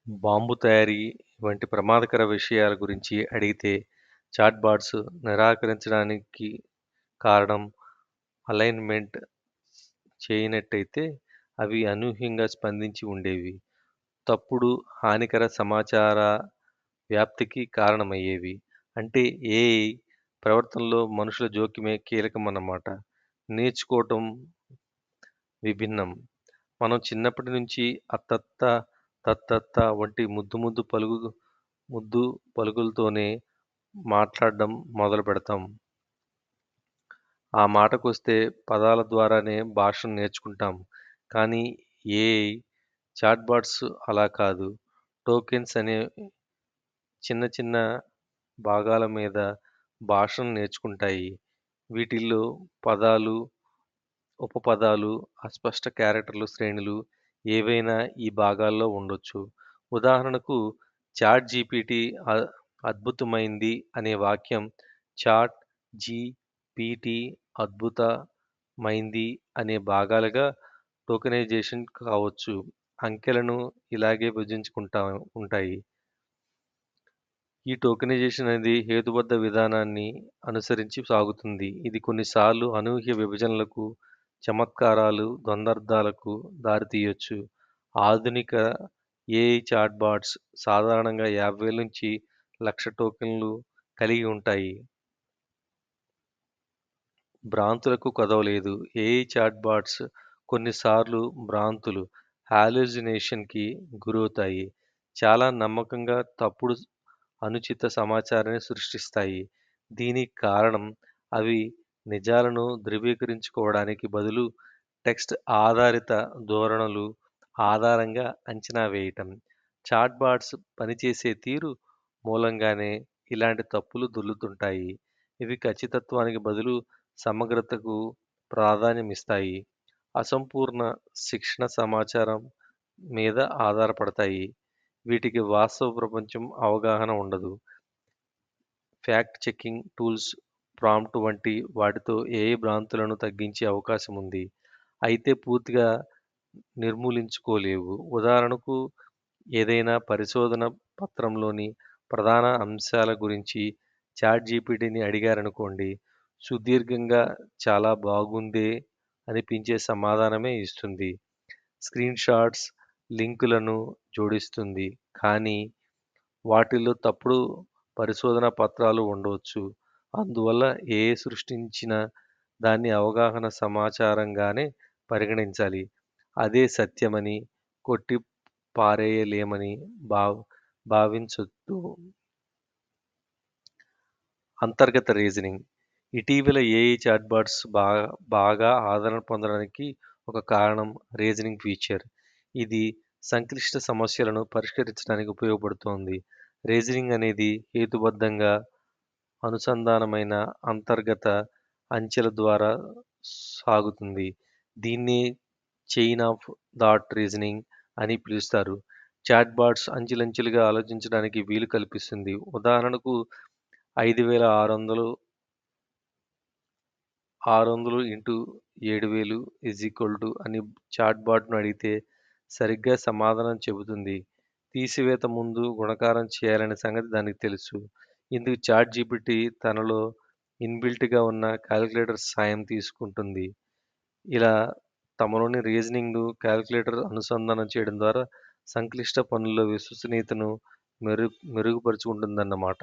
Bomb తయారీ వంటి ప్రమాదకర విషయాల గురించి అడిగితే చాట్‌బాట్స్ నిరాకరించడానికి కారణం అలైన్‌మెంట్ చేయనట్టయితే అవి అనూహ్యంగా స్పందించి ఉండేవి. తప్పుడు, హానికర సమాచార వ్యాప్తికి కారణమయ్యేవి. అంటే ఏఐ ప్రవర్తనలో మనుషుల జోక్యమే కీలకమన్నమాట. నేర్చుకోవటం విభిన్నం. మనం చిన్నప్పటి నుంచి అత్తత్త, తత్తత్త వంటి ముద్దు పలుకులతోనే మాట్లాడడం మొదలుపెడతాం. ఆ మాటకొస్తే పదాల ద్వారానే భాషను నేర్చుకుంటాం. కానీ ఏఐ, చాట్‌బాట్స్ అలా కాదు. టోకెన్స్ అనే చిన్న చిన్న భాగాల మీద భాషను నేర్చుకుంటాయి. వీటిల్లో పదాలు, ఉపపదాలు, అస్పష్ట క్యారెక్టర్ల శ్రేణులు ఏవైనా ఈ భాగాల్లో ఉండొచ్చు. ఉదాహరణకు చాట్ జీపీటీ అ అద్భుతమైంది అనే వాక్యం చాట్ జీపీటీ అద్భుతమైంది అనే భాగాలుగా టోకెనైజేషన్ కావచ్చు. అంకెలను ఇలాగే విభజించుకుంటా ఉంటాయి. ఈ టోకెనైజేషన్ అనేది హేతుబద్ధ విధానాన్ని అనుసరించి సాగుతుంది. ఇది కొన్నిసార్లు అనూహ్య విభజనలకు, చమత్కారాలు, ద్వంద్వార్థాలకు దారితీయొచ్చు. ఆధునిక ఏఐ చాట్‌బాట్స్ సాధారణంగా 50,000-1,00,000 టోకెన్లు కలిగి ఉంటాయి. భ్రాంతులకు కొదవలేదు. ఏఐ చాట్‌బాట్స్ కొన్నిసార్లు భ్రాంతులు, హాలుసినేషన్‌కి గురవుతాయి. చాలా నమ్మకంగా తప్పుడు, అనుచిత సమాచారాన్ని సృష్టిస్తాయి. దీనికి కారణం అవి నిజాలను ధృవీకరించుకోవడానికి బదులు టెక్స్ట్ ఆధారిత ధోరణులు ఆధారంగా అంచనా వేయటం. చాట్‌బాట్స్ పనిచేసే తీరు మూలంగానే ఇలాంటి తప్పులు దొర్లుతుంటాయి. ఇవి ఖచ్చితత్వానికి బదులు సమగ్రతకు ప్రాధాన్యమిస్తాయి. అసంపూర్ణ శిక్షణ సమాచారం మీద ఆధారపడతాయి. వీటికి వాస్తవ ప్రపంచం అవగాహన ఉండదు. ఫ్యాక్ట్ చెకింగ్ టూల్స్, ప్రాంప్ట్ వంటి వాటితో ఏఐ భ్రాంతులను తగ్గించే అవకాశం ఉంది. అయితే పూర్తిగా నిర్మూలించుకోలేవు. ఉదాహరణకు ఏదైనా పరిశోధన పత్రంలోని ప్రధాన అంశాల గురించి చాట్‌జీపీటీని అడిగారనుకోండి, సుదీర్ఘంగా చాలా బాగుందే అనిపించే సమాధానమే ఇస్తుంది. స్క్రీన్‌షాట్స్, లింకులను జోడిస్తుంది. కానీ వాటిల్లో తప్పుడు పరిశోధనా పత్రాలు ఉండవచ్చు. అందువల్ల ఏఐ సృష్టించిన దాన్ని అవగాహన సమాచారంగానే పరిగణించాలి. అదే సత్యమని, కొట్టి పారేయలేమని భావ్ భావించొద్దు. అంతర్గత రీజనింగ్. ఇటీవల ఏఐ చాట్‌బాట్స్ బాగా ఆదరణ పొందడానికి ఒక కారణం రీజనింగ్ ఫీచర్. ఇది సంక్లిష్ట సమస్యలను పరిష్కరించడానికి ఉపయోగపడుతోంది. రీజనింగ్ అనేది హేతుబద్ధంగా అనుసంధానమైన అంతర్గత అంచెల ద్వారా సాగుతుంది. దీన్నే చైన్ ఆఫ్ థాట్ రీజనింగ్ అని పిలుస్తారు. చాట్‌బాట్స్ అంచెలంచెలుగా ఆలోచించడానికి వీలు కల్పిస్తుంది. ఉదాహరణకు 5600 600 ఇంటూ 7000 అని చాట్‌బాట్‌ను అడిగితే సరిగ్గా సమాధానం చెబుతుంది. తీసివేత ముందు గుణకారం చేయాలనే సంగతి దానికి తెలుసు. ఇందుకు చాట్‌జీపీటీ తనలో ఇన్‌బిల్ట్‌గా ఉన్న కాలిక్యులేటర్ సాయం తీసుకుంటుంది. ఇలా తమలోని రీజనింగ్‌ను కాలిక్యులేటర్ అనుసంధానం చేయడం ద్వారా సంక్లిష్ట పనుల్లో విశ్వసనీయతను మెరుగుపరుచుకుంటుందన్నమాట.